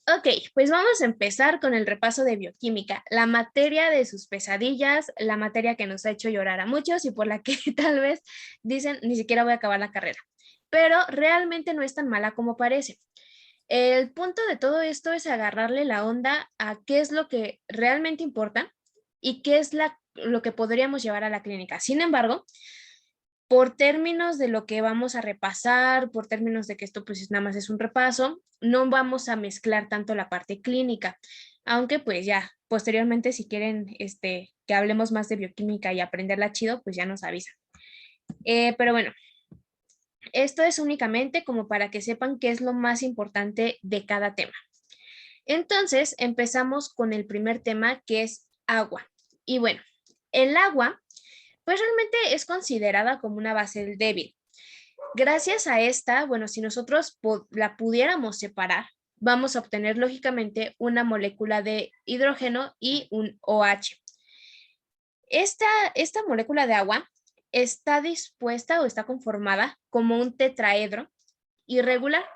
Ok, pues vamos a empezar con el repaso de bioquímica, la materia de sus pesadillas, la materia que nos ha hecho llorar a muchos y por la que tal vez dicen ni siquiera voy a acabar la carrera, pero realmente no es tan mala como parece. El punto de todo esto es agarrarle la onda a qué es lo que realmente importa y qué es lo que podríamos llevar a la clínica. Sin embargo, por términos de lo que vamos a repasar, por términos de que esto pues nada más es un repaso, no vamos a mezclar tanto la parte clínica, aunque pues ya posteriormente si quieren que hablemos más de bioquímica y aprenderla chido, pues ya nos avisan. Pero bueno, esto es únicamente como para que sepan qué es lo más importante de cada tema. Entonces, empezamos con el primer tema que es agua. Y bueno, el agua pues realmente es considerada como una base débil. Gracias a esta, bueno, si nosotros la pudiéramos separar, vamos a obtener lógicamente una molécula de hidrógeno y un OH. Esta molécula de agua está dispuesta o está conformada como un tetraedro irregular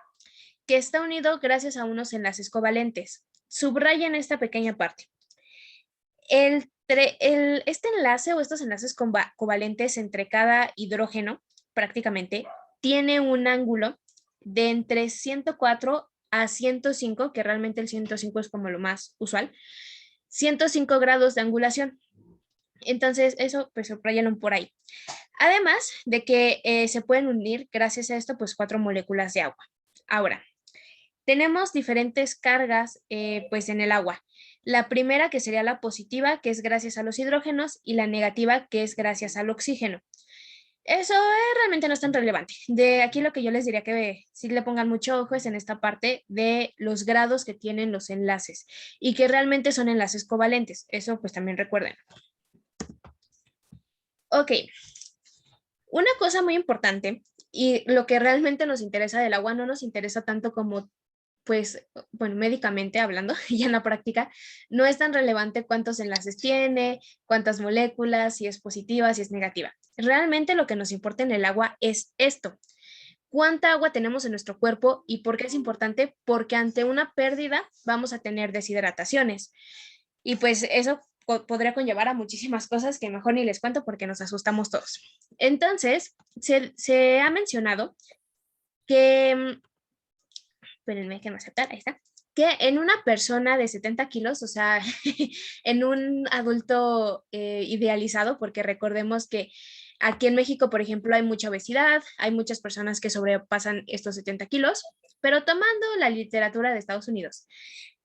que está unido gracias a unos enlaces covalentes. Subrayen esta pequeña parte. Este enlace o estos enlaces covalentes entre cada hidrógeno prácticamente tiene un ángulo de entre 104 a 105, que realmente el 105 es como lo más usual, 105 grados de angulación. Entonces, eso, pues, subrayenlo por ahí. Además de que se pueden unir, gracias a esto, pues, 4 moléculas de agua. Ahora, tenemos diferentes cargas pues en el agua. La primera que sería la positiva, que es gracias a los hidrógenos, y la negativa, que es gracias al oxígeno. Eso realmente no es tan relevante. De aquí lo que yo les diría que sí le pongan mucho ojo es en esta parte de los grados que tienen los enlaces y que realmente son enlaces covalentes. Eso pues también recuerden. Ok, una cosa muy importante y lo que realmente nos interesa del agua no nos interesa tanto como pues, bueno, médicamente hablando, y en la práctica, no es tan relevante cuántos enlaces tiene, cuántas moléculas, si es positiva, si es negativa. Realmente lo que nos importa en el agua es esto. ¿Cuánta agua tenemos en nuestro cuerpo y por qué es importante? Porque ante una pérdida vamos a tener deshidrataciones. Y pues eso podría conllevar a muchísimas cosas que mejor ni les cuento porque nos asustamos todos. Entonces, se ha mencionado que espérenme que me aceptar, ahí está, que en una persona de 70 kilos, o sea, en un adulto idealizado, porque recordemos que aquí en México, por ejemplo, hay mucha obesidad, hay muchas personas que sobrepasan estos 70 kilos, pero tomando la literatura de Estados Unidos,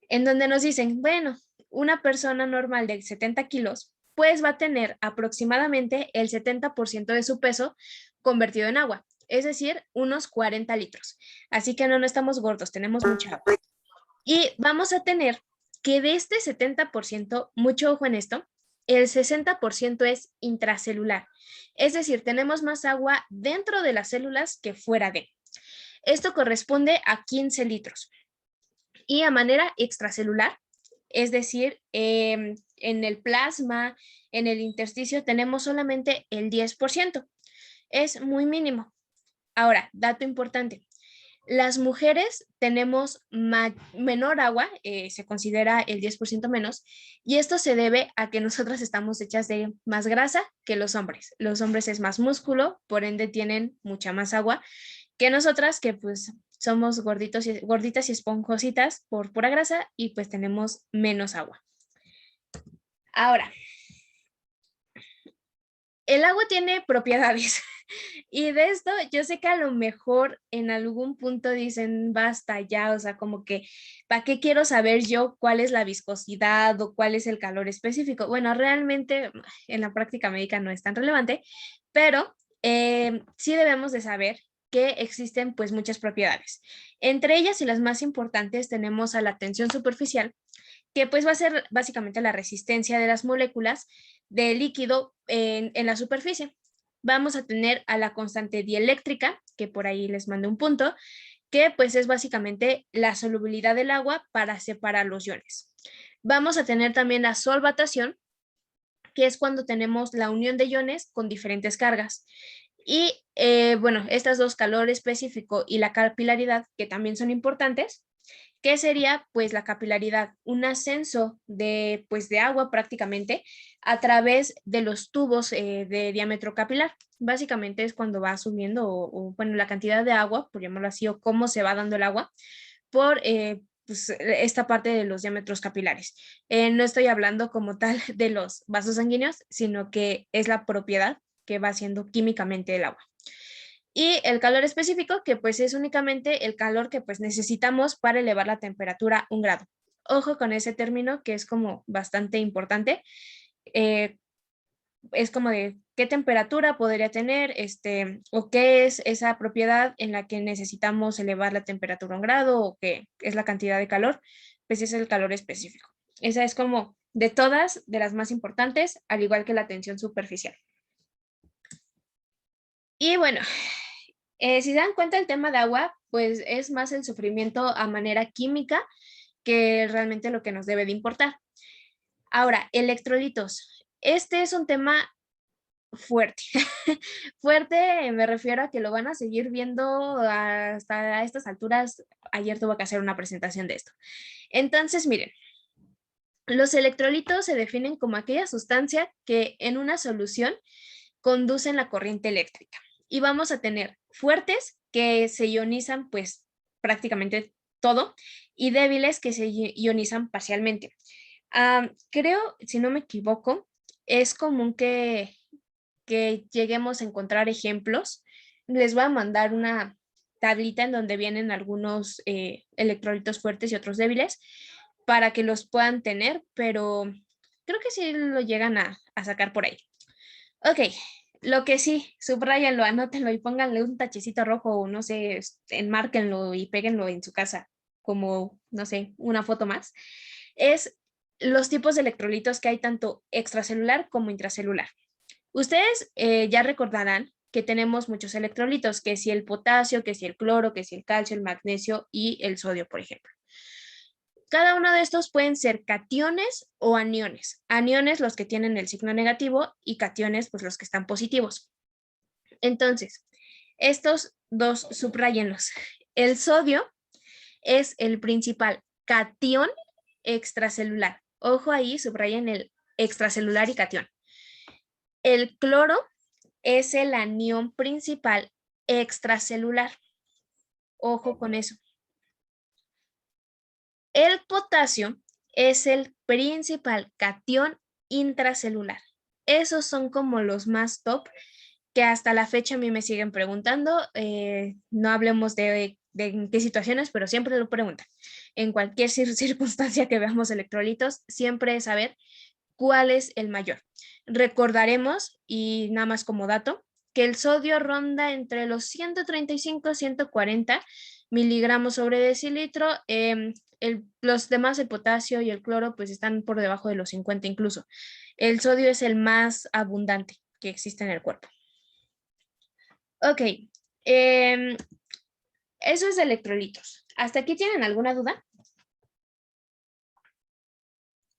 en donde nos dicen, bueno, una persona normal de 70 kilos, pues va a tener aproximadamente el 70% de su peso convertido en agua, es decir, unos 40 litros. Así que no estamos gordos, tenemos mucha agua. Y vamos a tener que de este 70%, mucho ojo en esto, el 60% es intracelular. Es decir, tenemos más agua dentro de las células que fuera de. Esto corresponde a 15 litros. Y a manera extracelular, es decir, en el plasma, en el intersticio, tenemos solamente el 10%. Es muy mínimo. Ahora, dato importante. Las mujeres tenemos menor agua, se considera el 10% menos, y esto se debe a que nosotras estamos hechas de más grasa que los hombres. Los hombres es más músculo, por ende tienen mucha más agua que nosotras, que pues somos gorditas y esponjositas por pura grasa y pues tenemos menos agua. Ahora, el agua tiene propiedades. Y de esto, yo sé que a lo mejor en algún punto dicen, basta ya, o sea, como que, ¿para qué quiero saber yo cuál es la viscosidad o cuál es el calor específico? Bueno, realmente en la práctica médica no es tan relevante, pero sí debemos de saber que existen pues muchas propiedades. Entre ellas y las más importantes tenemos a la tensión superficial, que pues va a ser básicamente la resistencia de las moléculas de líquido en la superficie. Vamos a tener a la constante dieléctrica, que por ahí les mando un punto, que pues es básicamente la solubilidad del agua para separar los iones. Vamos a tener también la solvatación, que es cuando tenemos la unión de iones con diferentes cargas. Y bueno, estas dos, calor específico y la capilaridad, que también son importantes, ¿Qué sería? Pues la capilaridad, un ascenso de, pues, de agua prácticamente a través de los tubos de diámetro capilar. Básicamente es cuando va subiendo bueno, la cantidad de agua, por llamarlo así, o cómo se va dando el agua por pues, esta parte de los diámetros capilares. No estoy hablando como tal de los vasos sanguíneos, sino que es la propiedad que va haciendo químicamente el agua. Y el calor específico, que pues es únicamente el calor que pues necesitamos para elevar la temperatura 1 grado. Ojo con ese término que es como bastante importante. Eh, es como de qué temperatura podría tener, o qué es esa propiedad en la que necesitamos elevar la temperatura 1 grado, o qué es la cantidad de calor, pues es el calor específico. Esa es como de todas, de las más importantes, al igual que la tensión superficial. Y bueno, si se dan cuenta el tema de agua, pues es más el sufrimiento a manera química que realmente lo que nos debe de importar. Ahora, electrolitos. Este es un tema fuerte. Fuerte, me refiero a que lo van a seguir viendo hasta a estas alturas. Ayer tuve que hacer una presentación de esto. Entonces, miren, los electrolitos se definen como aquella sustancia que en una solución conducen la corriente eléctrica. Y vamos a tener fuertes que se ionizan pues prácticamente todo y débiles que se ionizan parcialmente. Creo, si no me equivoco, es común que lleguemos a encontrar ejemplos. Les voy a mandar una tablita en donde vienen algunos electrolitos fuertes y otros débiles para que los puedan tener, pero creo que sí lo llegan a sacar por ahí. Ok, lo que sí, subrayanlo, anótenlo y pónganle un tachecito rojo o no sé, enmárquenlo y péguenlo en su casa como, no sé, una foto más, es los tipos de electrolitos que hay tanto extracelular como intracelular. Ustedes ya recordarán que tenemos muchos electrolitos, que si el potasio, que si el cloro, que si el calcio, el magnesio y el sodio, por ejemplo. Cada uno de estos pueden ser cationes o aniones. Aniones los que tienen el signo negativo y cationes pues los que están positivos. Entonces, estos dos subrayenlos. El sodio es el principal catión extracelular. Ojo ahí, subrayen el extracelular y catión. El cloro es el anión principal extracelular. Ojo con eso. El potasio es el principal catión intracelular. Esos son como los más top que hasta la fecha a mí me siguen preguntando. No hablemos de en qué situaciones, pero siempre lo preguntan. En cualquier circunstancia que veamos electrolitos, siempre es saber cuál es el mayor. Recordaremos, y nada más como dato, que el sodio ronda entre los 135 y 140 miligramos sobre decilitro. Los demás, el potasio y el cloro, pues están por debajo de los 50 incluso. El sodio es el más abundante que existe en el cuerpo. Ok, eso es de electrolitos. ¿Hasta aquí tienen alguna duda?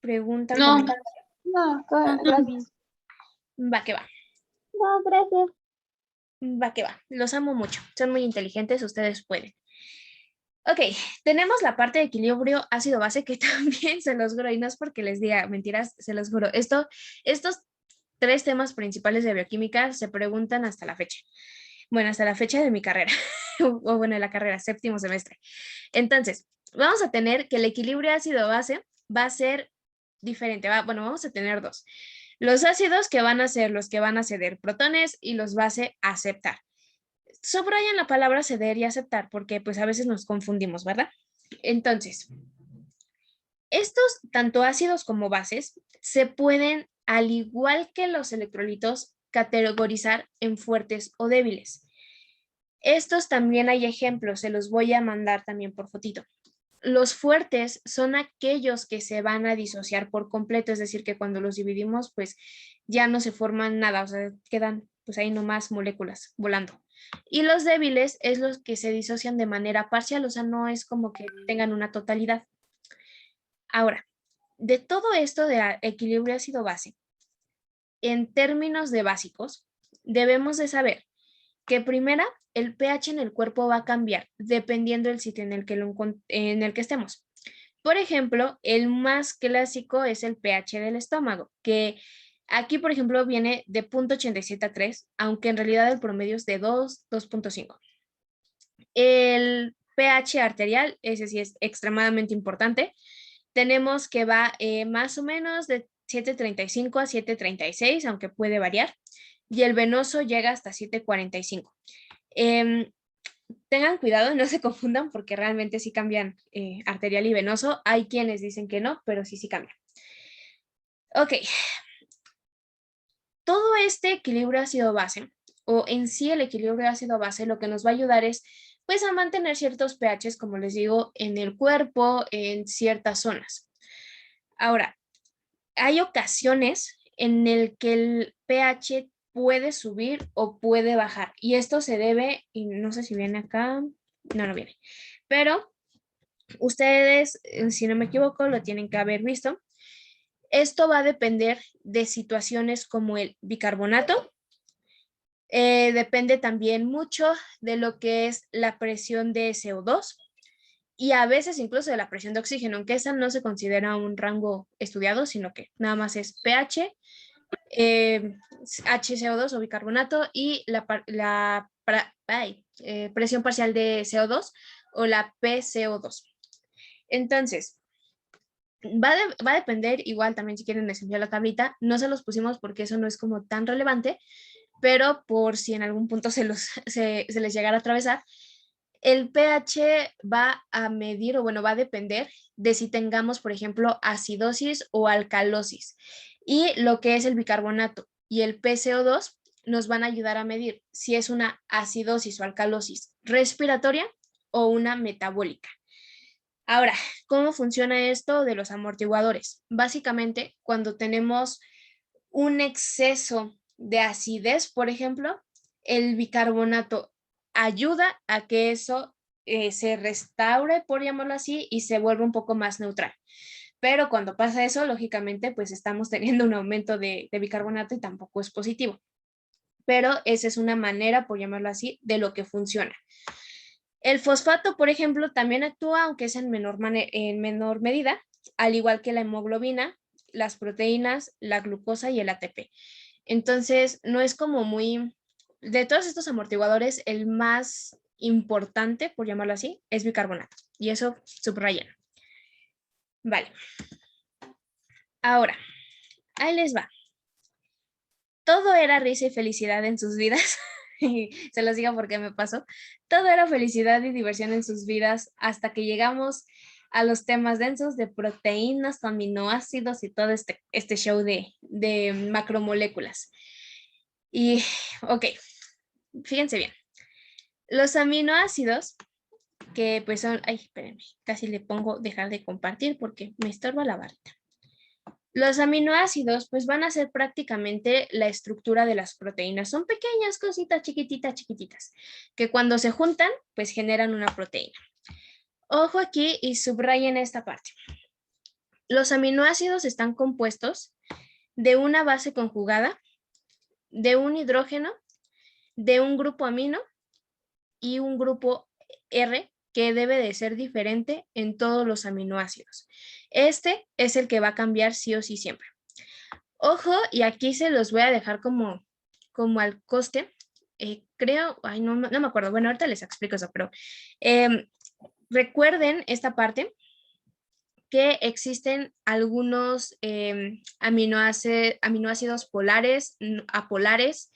Pregunta. No, no, gracias. Va que va. No, gracias. Va que va. Los amo mucho. Son muy inteligentes, ustedes pueden. Ok, tenemos la parte de equilibrio ácido-base que también se los juro, y no es porque les diga mentiras, se los juro. Estos tres temas principales de bioquímica se preguntan hasta la fecha. Bueno, hasta la fecha de mi carrera, o bueno, de la carrera, 7º semestre. Entonces, vamos a tener que el equilibrio ácido-base va a ser diferente. Bueno, vamos a tener dos. Los ácidos que van a ser los que van a ceder protones y los base a aceptar. Subrayan la palabra ceder y aceptar porque pues a veces nos confundimos, ¿verdad? Entonces, estos tanto ácidos como bases se pueden, al igual que los electrolitos, categorizar en fuertes o débiles. Estos también hay ejemplos, se los voy a mandar también por fotito. Los fuertes son aquellos que se van a disociar por completo, es decir, que cuando los dividimos, pues ya no se forman nada, o sea, quedan pues ahí nomás moléculas volando. Y los débiles es los que se disocian de manera parcial, o sea, no es como que tengan una totalidad. Ahora, de todo esto de equilibrio ácido-base, en términos de básicos, debemos de saber que primera, el pH en el cuerpo va a cambiar dependiendo del sitio en el que, en el que estemos. Por ejemplo, el más clásico es el pH del estómago, que aquí, por ejemplo, viene de 0.87 a 3, aunque en realidad el promedio es de 2, 2.5. El pH arterial, ese sí es extremadamente importante. Tenemos que va más o menos de 7.35 a 7.36, aunque puede variar. Y el venoso llega hasta 7.45. Tengan cuidado, no se confundan porque realmente sí cambian arterial y venoso. Hay quienes dicen que no, pero sí, sí cambian. Ok, todo este equilibrio ácido-base, o en sí el equilibrio ácido-base, lo que nos va a ayudar es pues a mantener ciertos pHs, como les digo, en el cuerpo, en ciertas zonas. Ahora, hay ocasiones en el que el pH puede subir o puede bajar, y esto se debe, y no sé si viene acá, no, no viene, pero ustedes, si no me equivoco, lo tienen que haber visto. Esto va a depender de situaciones como el bicarbonato. Depende también mucho de lo que es la presión de CO2 y a veces incluso de la presión de oxígeno, aunque esa no se considera un rango estudiado, sino que nada más es pH, HCO2 o bicarbonato y presión parcial de CO2 o la PCO2. Entonces, va a depender, igual también si quieren les envío la tablita, no se los pusimos porque eso no es como tan relevante, pero por si en algún punto se les llegara a atravesar, el pH va a medir, o bueno, va a depender de si tengamos, por ejemplo, acidosis o alcalosis. Y lo que es el bicarbonato y el PCO2 nos van a ayudar a medir si es una acidosis o alcalosis respiratoria o una metabólica. Ahora, ¿cómo funciona esto de los amortiguadores? Básicamente, cuando tenemos un exceso de acidez, por ejemplo, el bicarbonato ayuda a que eso se restaure, por llamarlo así, y se vuelva un poco más neutral. Pero cuando pasa eso, lógicamente, pues estamos teniendo un aumento de bicarbonato y tampoco es positivo. Pero esa es una manera, por llamarlo así, de lo que funciona. El fosfato, por ejemplo, también actúa, aunque es en menor medida, al igual que la hemoglobina, las proteínas, la glucosa y el ATP. Entonces, no es como muy... De todos estos amortiguadores, el más importante, por llamarlo así, es bicarbonato. Y eso subrayan. Vale. Ahora, ahí les va. Todo era risa y felicidad en sus vidas. Y se los digo porque me pasó. Todo era felicidad y diversión en sus vidas hasta que llegamos a los temas densos de proteínas, aminoácidos y todo este show de macromoléculas. Y, ok, fíjense bien. Los aminoácidos, que pues son, ay, espérenme, casi le pongo dejar de compartir porque me estorba la varita. Los aminoácidos pues van a ser prácticamente la estructura de las proteínas. Son pequeñas cositas chiquititas, chiquititas, que cuando se juntan pues generan una proteína. Ojo aquí y subrayen esta parte. Los aminoácidos están compuestos de una base conjugada, de un hidrógeno, de un grupo amino y un grupo R que debe de ser diferente en todos los aminoácidos. Este es el que va a cambiar sí o sí siempre. Ojo, y aquí se los voy a dejar como al coste. Creo, ay, no, no me acuerdo. Bueno, ahorita les explico eso, pero recuerden esta parte que existen algunos aminoácidos polares, apolares,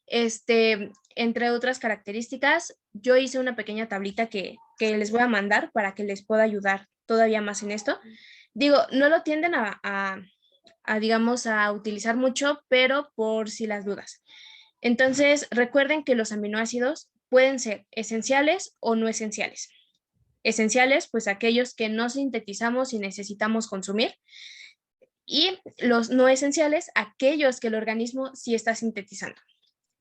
entre otras características. Yo hice una pequeña tablita que les voy a mandar para que les pueda ayudar todavía más en esto. Digo, no lo tienden digamos, a utilizar mucho, pero por si las dudas. Entonces, recuerden que los aminoácidos pueden ser esenciales o no esenciales. Esenciales, pues aquellos que no sintetizamos y necesitamos consumir. Y los no esenciales, aquellos que el organismo sí está sintetizando.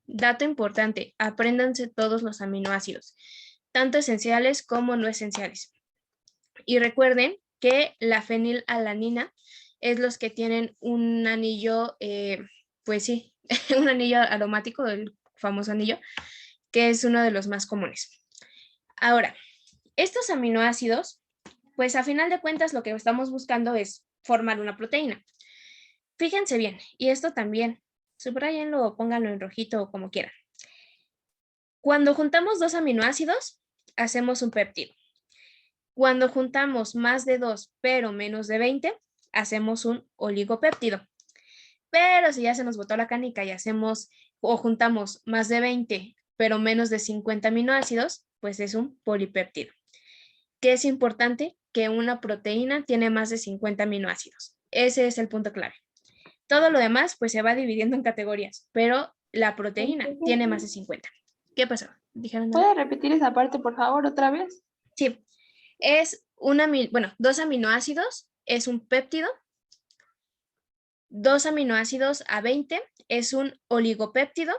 Dato importante, apréndanse todos los aminoácidos, tanto esenciales como no esenciales. Y recuerden que la fenilalanina es los que tienen un anillo, pues sí, un anillo aromático, el famoso anillo, que es uno de los más comunes. Ahora, estos aminoácidos, pues a final de cuentas lo que estamos buscando es formar una proteína. Fíjense bien, y esto también, subrayenlo o pónganlo en rojito o como quieran. Cuando juntamos dos aminoácidos, hacemos un péptido. Cuando juntamos más de 2, pero menos de 20, hacemos un oligopéptido. Pero si ya se nos botó la canica y hacemos o juntamos más de 20, pero menos de 50 aminoácidos, pues es un polipéptido. ¿Qué es importante? Que una proteína tiene más de 50 aminoácidos. Ese es el punto clave. Todo lo demás, pues se va dividiendo en categorías, pero la proteína tiene más de 50. ¿Qué pasó? ¿Dijeron nada? ¿Puedes repetir esa parte, por favor, otra vez? Sí, es dos aminoácidos es un péptido, 2 aminoácidos a 20 es un oligopéptido,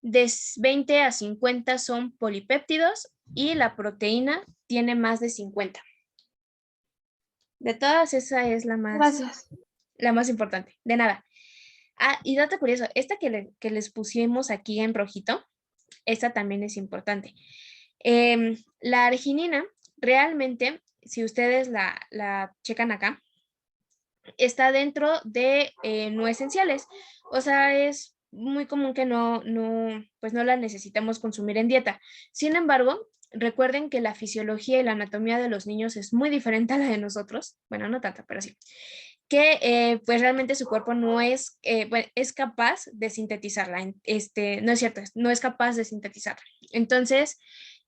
de 20 a 50 son polipéptidos y la proteína tiene más de 50. De todas, esa es la Gracias. más importante. De nada. Ah, y dato curioso, esta que les pusimos aquí en rojito, esta también es importante. La arginina, realmente, si ustedes la checan acá, está dentro de no esenciales. O sea, es muy común que pues no la necesitamos consumir en dieta. Sin embargo, recuerden que la fisiología y la anatomía de los niños es muy diferente a la de nosotros. Bueno, no tanto, pero sí. Que pues realmente su cuerpo no es, bueno, es capaz de sintetizarla. No es cierto, no es capaz de sintetizarla. Entonces,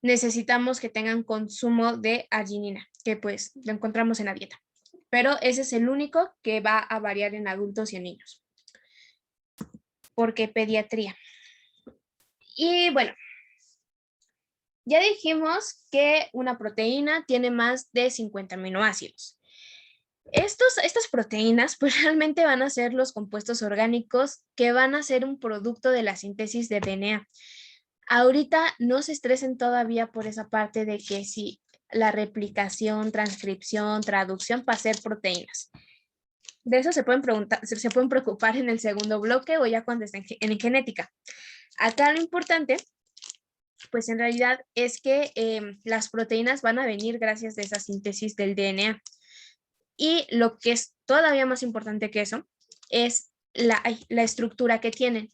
necesitamos que tengan consumo de arginina, que pues lo encontramos en la dieta. Pero ese es el único que va a variar en adultos y en niños. Porque pediatría. Y bueno, ya dijimos que una proteína tiene más de 50 aminoácidos. Estas proteínas pues realmente van a ser los compuestos orgánicos que van a ser un producto de la síntesis de DNA. Ahorita no se estresen todavía por esa parte de que si la replicación, transcripción, traducción para hacer proteínas. De eso se pueden preocupar en el segundo bloque o ya cuando estén en genética. Acá lo importante, pues en realidad es que las proteínas van a venir gracias de esa síntesis del DNA. Y lo que es todavía más importante que eso es la estructura que tienen.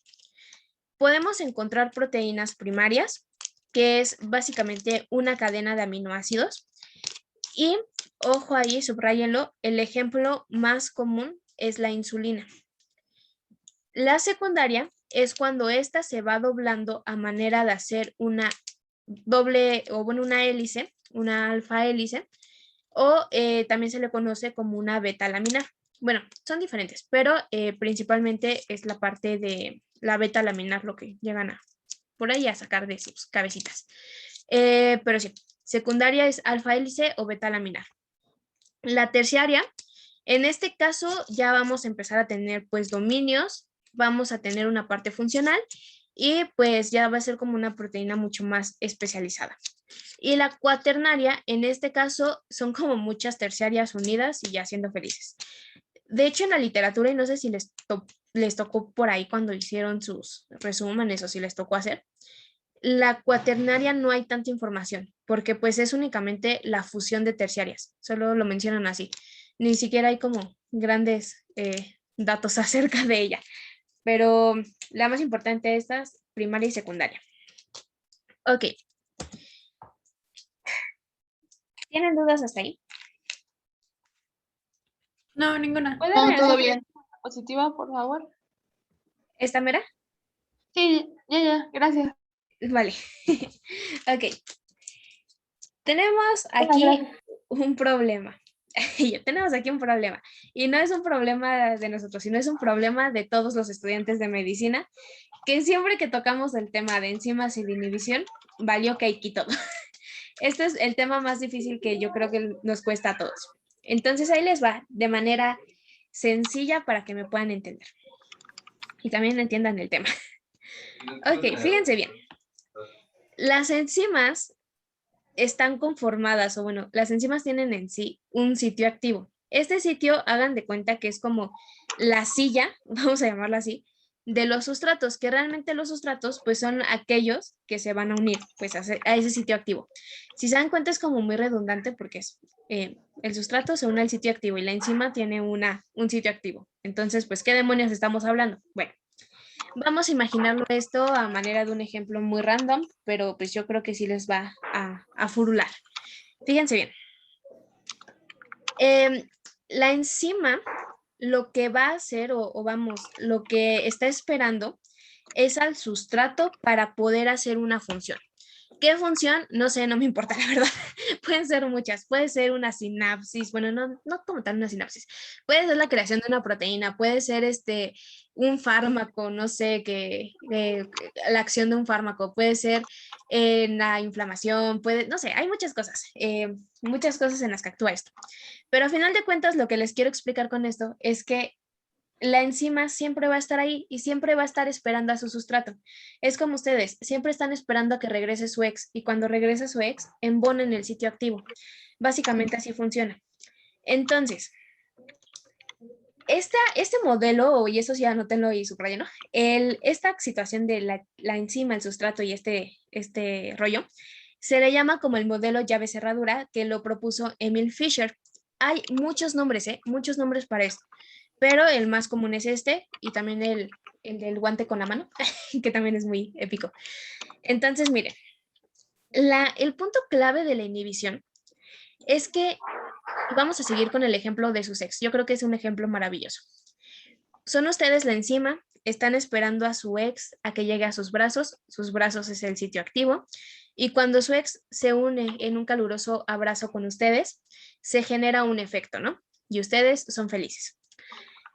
Podemos encontrar proteínas primarias, que es básicamente una cadena de aminoácidos. Y ojo ahí, subrayenlo, el ejemplo más común es la insulina. La secundaria es cuando ésta se va doblando a manera de hacer una doble, o bueno, una hélice, una alfa hélice, o también se le conoce como una beta laminar. Bueno, son diferentes, pero principalmente es la parte de la beta laminar lo que llegan a por ahí a sacar de sus cabecitas. Pero sí, secundaria es alfa hélice o beta laminar. La terciaria, en este caso ya vamos a empezar a tener pues dominios, vamos a tener una parte funcional y pues ya va a ser como una proteína mucho más especializada. Y la cuaternaria, en este caso, son como muchas terciarias unidas y ya siendo felices. De hecho, en la literatura, y no sé si les tocó por ahí cuando hicieron sus resúmenes o si les tocó hacer, la cuaternaria no hay tanta información, porque pues es únicamente la fusión de terciarias, solo lo mencionan así. Ni siquiera hay como grandes datos acerca de ella, pero la más importante de estas, primaria y secundaria. Ok. ¿Tienen dudas hasta ahí? No, ninguna. ¿Puedes No, repetir todo la bien. diapositiva, por favor? ¿Esta mera? Sí, ya, gracias. Vale. Ok. Tenemos aquí Gracias. un problema. Tenemos aquí un problema. Y no es un problema de nosotros, sino es un problema de todos los estudiantes de medicina, que siempre que tocamos el tema de enzimas y de inhibición, valió cake todo. Este es el tema más difícil que yo creo que nos cuesta a todos. Entonces ahí les va de manera sencilla para que me puedan entender. Y también entiendan el tema. Ok, fíjense bien. Las enzimas están conformadas, o bueno, las enzimas tienen en sí un sitio activo. Este sitio, hagan de cuenta que es como la silla, vamos a llamarla así, de los sustratos, que realmente los sustratos pues son aquellos que se van a unir pues a ese sitio activo. Si se dan cuenta es como muy redundante porque es, el sustrato se une al sitio activo y la enzima tiene un sitio activo. Entonces, pues, ¿qué demonios estamos hablando? Bueno, vamos a imaginarlo esto a manera de un ejemplo muy random, pero pues yo creo que sí les va a furular. Fíjense bien. La enzima lo que va a hacer, o vamos, lo que está esperando es al sustrato para poder hacer una función. ¿Qué función? No sé, no me importa, la verdad. Pueden ser muchas. Puede ser una sinapsis, bueno, no como tal una sinapsis. Puede ser la creación de una proteína, puede ser un fármaco, no sé, la acción de un fármaco, puede ser la inflamación, no sé, hay muchas cosas en las que actúa esto. Pero a final de cuentas, lo que les quiero explicar con esto es que la enzima siempre va a estar ahí y siempre va a estar esperando a su sustrato. Es como ustedes, siempre están esperando a que regrese su ex y cuando regresa su ex, embonen el sitio activo. Básicamente así funciona. Entonces, este modelo, y eso sí anótenlo y subrayenlo, esta situación de la enzima, el sustrato y este rollo, se le llama como el modelo llave cerradura que lo propuso Emil Fischer. Hay muchos nombres, muchos nombres para esto, pero el más común es este y también el del guante con la mano, que también es muy épico. Entonces, miren, el punto clave de la inhibición es que vamos a seguir con el ejemplo de su ex. Yo creo que es un ejemplo maravilloso. Son ustedes la enzima, están esperando a su ex a que llegue a sus brazos es el sitio activo, y cuando su ex se une en un caluroso abrazo con ustedes, se genera un efecto, ¿no? Y ustedes son felices.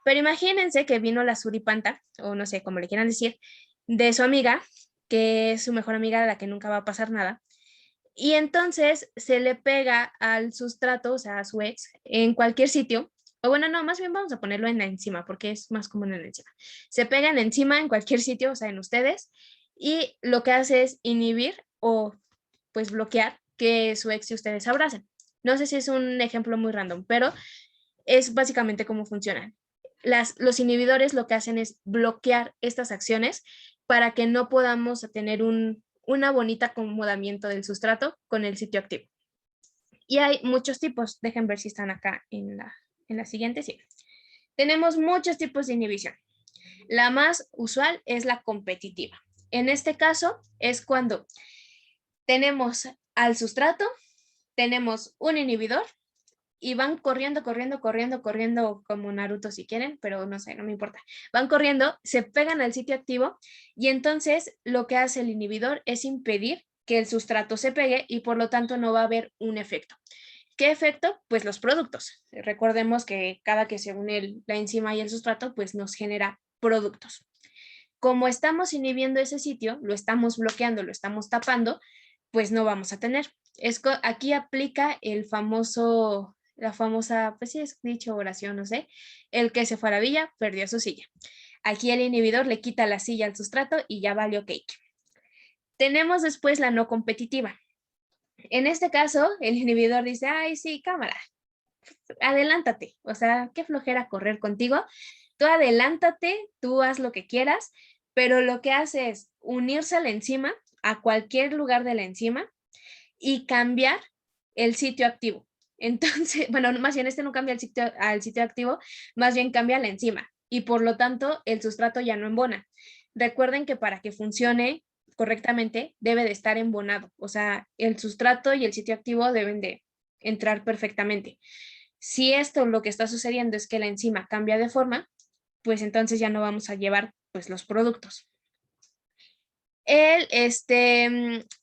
Pero imagínense que vino la suripanta, o no sé, como le quieran decir, de su amiga, que es su mejor amiga de la que nunca va a pasar nada, y entonces se le pega al sustrato, o sea, a su ex, en cualquier sitio, o bueno, no, más bien vamos a ponerlo en la enzima, porque es más común en la enzima. Se pegan encima en cualquier sitio, o sea, en ustedes, y lo que hace es inhibir o pues bloquear que su ex y ustedes abracen. No sé si es un ejemplo muy random, pero es básicamente cómo funcionan. Los inhibidores lo que hacen es bloquear estas acciones para que no podamos tener una bonita acomodamiento del sustrato con el sitio activo. Y hay muchos tipos. Dejen ver si están acá en la siguiente. Sí. Tenemos muchos tipos de inhibición. La más usual es la competitiva. En este caso es cuando tenemos al sustrato, tenemos un inhibidor y van corriendo, corriendo, corriendo, corriendo como Naruto si quieren, pero no sé, no me importa. Van corriendo, se pegan al sitio activo y entonces lo que hace el inhibidor es impedir que el sustrato se pegue y por lo tanto no va a haber un efecto. ¿Qué efecto? Pues los productos. Recordemos que cada que se une la enzima y el sustrato, pues nos genera productos. Como estamos inhibiendo ese sitio, lo estamos bloqueando, lo estamos tapando, pues no vamos a tener. Aquí aplica la famosa, pues sí es dicho oración, no sé, el que se fue a la villa, perdió su silla. Aquí el inhibidor le quita la silla al sustrato y ya valió cake. Tenemos después la no competitiva. En este caso, el inhibidor dice, ay, sí, cámara, adelántate. O sea, qué flojera correr contigo. Tú adelántate, tú haz lo que quieras, pero lo que hace es unirse a la enzima, a cualquier lugar de la enzima, y cambiar el sitio activo. Entonces, bueno, más bien no cambia al sitio activo, más bien cambia la enzima y por lo tanto el sustrato ya no embona. Recuerden que para que funcione correctamente debe de estar embonado, o sea, el sustrato y el sitio activo deben de entrar perfectamente. Si esto lo que está sucediendo es que la enzima cambia de forma, pues entonces ya no vamos a llevar pues los productos.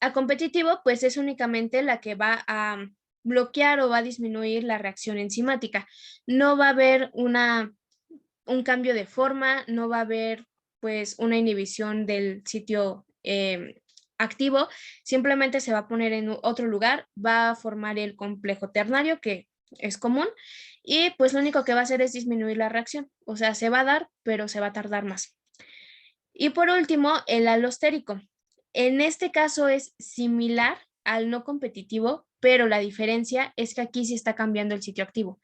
A competitivo, pues es únicamente la que va a bloquear o va a disminuir la reacción enzimática. No va a haber un cambio de forma, no va a haber pues una inhibición del sitio activo, simplemente se va a poner en otro lugar, va a formar el complejo ternario que es común y pues lo único que va a hacer es disminuir la reacción, o sea, se va a dar, pero se va a tardar más. Y por último, el alostérico. En este caso es similar al no competitivo, pero la diferencia es que aquí sí está cambiando el sitio activo.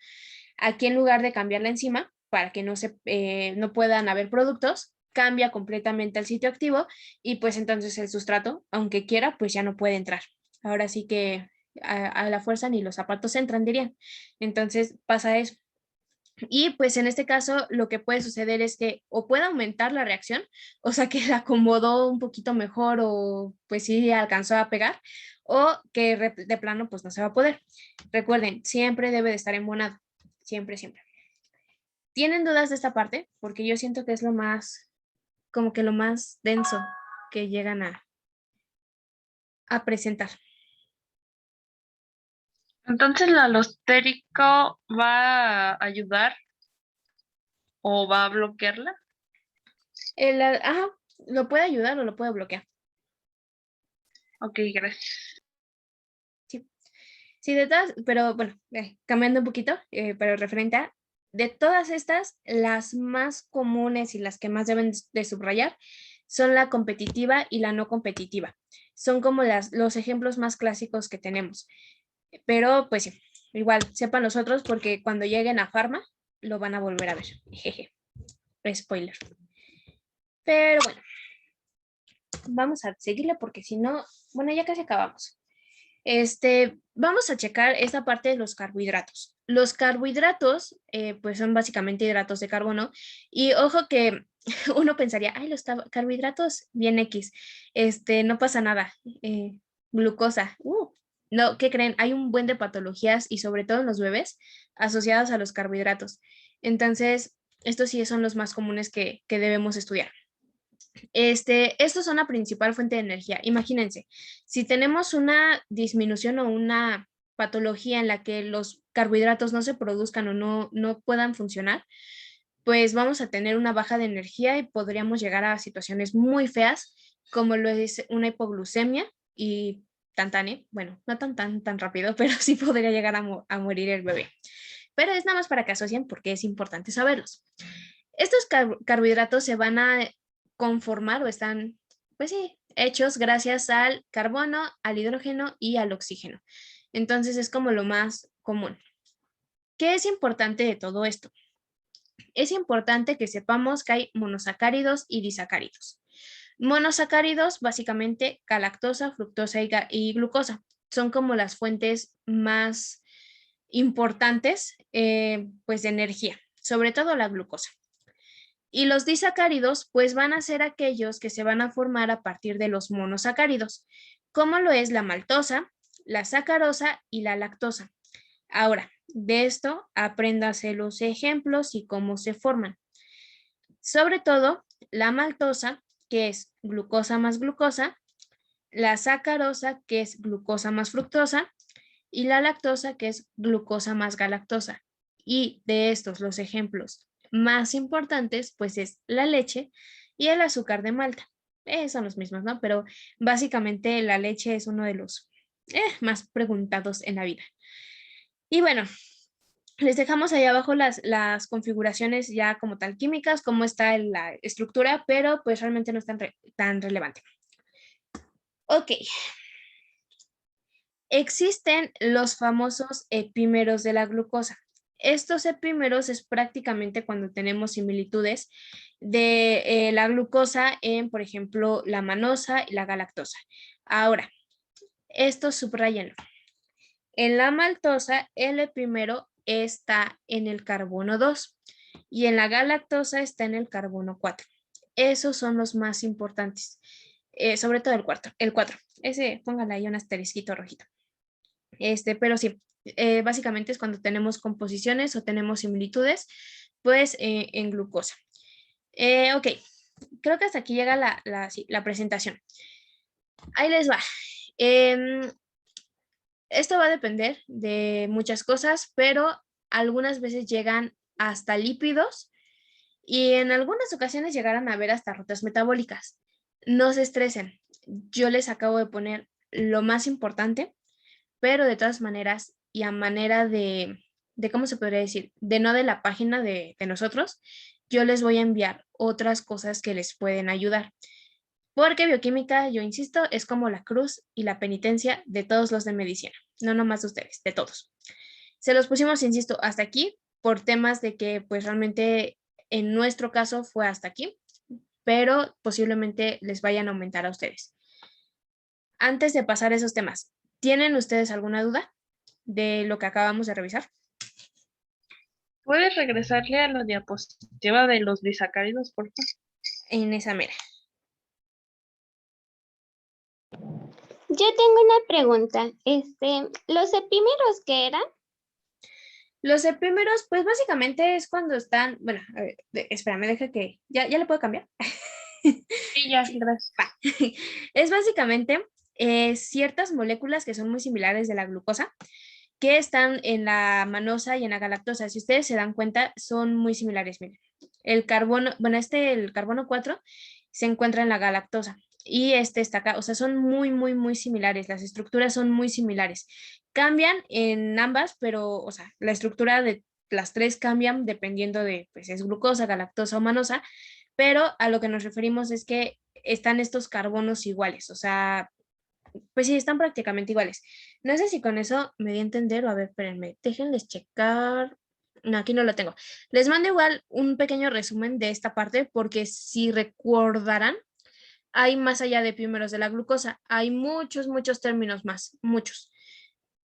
Aquí en lugar de cambiar la enzima, para que no puedan haber productos, cambia completamente el sitio activo y pues entonces el sustrato, aunque quiera, pues ya no puede entrar. Ahora sí que a la fuerza ni los zapatos entran, dirían. Entonces pasa eso. Y pues en este caso lo que puede suceder es que o puede aumentar la reacción, o sea que la acomodó un poquito mejor o pues sí alcanzó a pegar, o que de plano pues no se va a poder. Recuerden, siempre debe de estar embonado, siempre, siempre. ¿Tienen dudas de esta parte? Porque yo siento que es lo más, como que lo más denso que llegan a presentar. Entonces, ¿la alostérico va a ayudar o va a bloquearla? Ajá, lo puede ayudar o lo puede bloquear. Ok, gracias. Sí, sí, de todas, pero bueno, cambiando un poquito, pero referente a, de todas estas, las más comunes y las que más deben de subrayar son la competitiva y la no competitiva. Son como los ejemplos más clásicos que tenemos. Pero pues sí, igual, sepan los otros porque cuando lleguen a Pharma lo van a volver a ver. Jeje, spoiler. Pero bueno, vamos a seguirle porque si no, bueno, ya casi acabamos. Vamos a checar esta parte de los carbohidratos. Los carbohidratos, pues son básicamente hidratos de carbono. Y ojo que uno pensaría, ay, los carbohidratos bien X, no pasa nada. Glucosa, no, ¿qué creen? Hay un buen de patologías y sobre todo en los bebés asociadas a los carbohidratos. Entonces, estos sí son los más comunes que debemos estudiar. Estos son la principal fuente de energía. Imagínense, si tenemos una disminución o una patología en la que los carbohidratos no se produzcan o no puedan funcionar, pues vamos a tener una baja de energía y podríamos llegar a situaciones muy feas, como lo es una hipoglucemia y bueno, no tan rápido, pero sí podría llegar a morir el bebé. Pero es nada más para que asocien porque es importante saberlos. Estos carbohidratos se van a conformar o están, pues sí, hechos gracias al carbono, al hidrógeno y al oxígeno. Entonces es como lo más común. ¿Qué es importante de todo esto? Es importante que sepamos que hay monosacáridos y disacáridos. Monosacáridos, básicamente, galactosa, fructosa y glucosa. Son como las fuentes más importantes, pues, de energía, sobre todo la glucosa. Y los disacáridos, pues van a ser aquellos que se van a formar a partir de los monosacáridos, como lo es la maltosa, la sacarosa y la lactosa. Ahora, de esto apréndase los ejemplos y cómo se forman. Sobre todo, la maltosa, que es glucosa más glucosa, la sacarosa, que es glucosa más fructosa, y la lactosa, que es glucosa más galactosa. Y de estos, los ejemplos más importantes, pues es la leche y el azúcar de malta. Son los mismos, ¿no? Pero básicamente la leche es uno de los más preguntados en la vida. Y bueno, les dejamos ahí abajo las configuraciones ya como tal químicas, cómo está la estructura, pero pues realmente no es tan relevante. Ok, existen los famosos epímeros de la glucosa. Estos epímeros es prácticamente cuando tenemos similitudes de la glucosa en, por ejemplo, la manosa y la galactosa. Ahora, esto subrayenlo. En la maltosa, el epímero está en el carbono 2 y en la galactosa está en el carbono 4. Esos son los más importantes, sobre todo el 4. Ese, pónganle ahí un asterisquito rojito. Pero sí, básicamente es cuando tenemos composiciones o tenemos similitudes, pues en glucosa. Ok, creo que hasta aquí llega la presentación. Ahí les va. Em, Esto va a depender de muchas cosas, pero algunas veces llegan hasta lípidos y en algunas ocasiones llegarán a ver hasta rutas metabólicas. No se estresen. Yo les acabo de poner lo más importante, pero de todas maneras y a manera de ¿cómo se podría decir? De no de la página de nosotros, yo les voy a enviar otras cosas que les pueden ayudar. Porque bioquímica, yo insisto, es como la cruz y la penitencia de todos los de medicina, no nomás de ustedes, de todos. Se los pusimos, insisto, hasta aquí por temas de que pues realmente en nuestro caso fue hasta aquí, pero posiblemente les vayan a aumentar a ustedes. Antes de pasar a esos temas, ¿tienen ustedes alguna duda de lo que acabamos de revisar? ¿Puedes regresarle a la diapositiva de los disacáridos, por favor? En esa mera. Yo tengo una pregunta. ¿Los epímeros qué eran? Los epímeros, pues básicamente es cuando están, bueno, a ver, espérame, deja que, ¿ya le puedo cambiar? Sí, ya, gracias. Es básicamente ciertas moléculas que son muy similares de la glucosa, que están en la manosa y en la galactosa. Si ustedes se dan cuenta, son muy similares. Miren, el carbono, bueno, el carbono 4 se encuentra en la galactosa y este está acá. O sea, son muy, muy, muy similares. Las estructuras son muy similares. Cambian en ambas, pero, o sea, la estructura de las tres cambian dependiendo de, pues, es glucosa, galactosa o manosa, pero a lo que nos referimos es que están estos carbonos iguales, o sea, pues sí, están prácticamente iguales. No sé si con eso me di a entender o a ver, espérenme, déjenles checar. No, aquí no lo tengo. Les mando igual un pequeño resumen de esta parte porque si recordarán, hay más allá de epímeros de la glucosa, hay muchos, muchos términos más, muchos.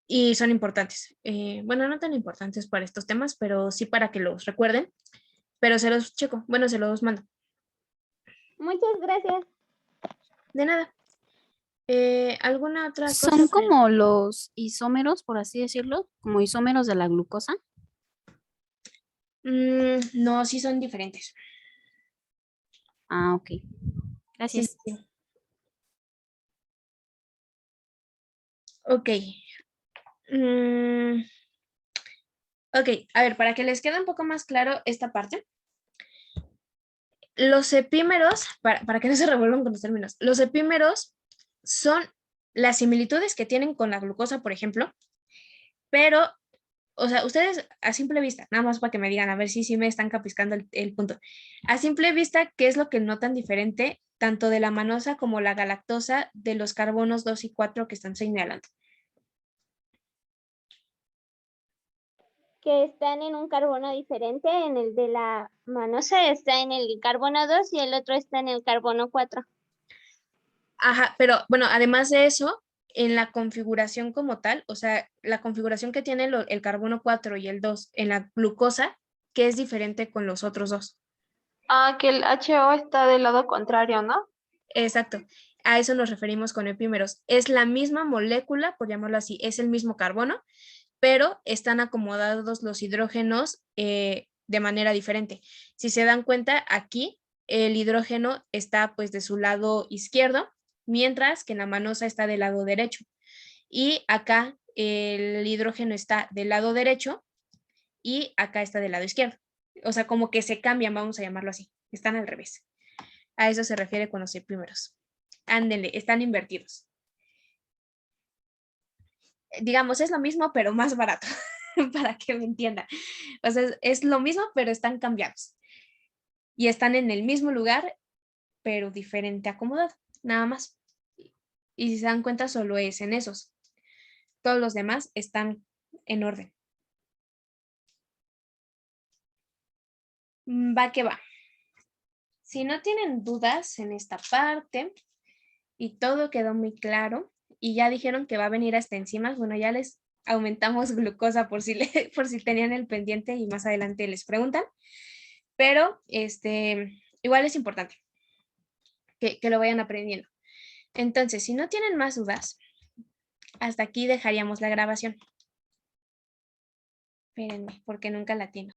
Y son importantes. Bueno, no tan importantes para estos temas, pero sí para que los recuerden. Pero se los checo, bueno, se los mando. Muchas gracias. De nada. ¿Alguna otra cosa? Son como los isómeros, por así decirlo, como isómeros de la glucosa. No, sí son diferentes. Ah, ok. Sí, Gracias. sí, sí. Ok. Ok, a ver, para que les quede un poco más claro esta parte. Los epímeros, para que no se revuelvan con los términos, los epímeros son las similitudes que tienen con la glucosa, por ejemplo, pero, o sea, ustedes a simple vista, nada más para que me digan, a ver si me están capiscando el punto. A simple vista, ¿qué es lo que notan diferente tanto de la manosa como la galactosa de los carbonos 2 y 4 que están señalando? Que están en un carbono diferente. En el de la manosa está en el carbono 2 y el otro está en el carbono 4. Ajá, pero bueno, además de eso, en la configuración como tal, o sea, la configuración que tiene el carbono 4 y el 2 en la glucosa, que es diferente con los otros dos. Ah, que el HO está del lado contrario, ¿no? Exacto, a eso nos referimos con epímeros. Es la misma molécula, por llamarlo así, es el mismo carbono, pero están acomodados los hidrógenos de manera diferente. Si se dan cuenta, aquí el hidrógeno está pues de su lado izquierdo, mientras que en la manosa está del lado derecho. Y acá el hidrógeno está del lado derecho y acá está del lado izquierdo. O sea, como que se cambian, vamos a llamarlo así. Están al revés. A eso se refiere con los epímeros. Ándenle, están invertidos. Digamos, es lo mismo, pero más barato, para que me entiendan. O sea, es lo mismo, pero están cambiados. Y están en el mismo lugar, pero diferente acomodado, nada más. Y si se dan cuenta, solo es en esos. Todos los demás están en orden. Va que va. Si no tienen dudas en esta parte y todo quedó muy claro y ya dijeron que va a venir hasta enzimas, bueno, ya les aumentamos glucosa por si, por si tenían el pendiente y más adelante les preguntan, pero igual es importante que lo vayan aprendiendo. Entonces, si no tienen más dudas, hasta aquí dejaríamos la grabación. Espérenme, porque nunca la tiene.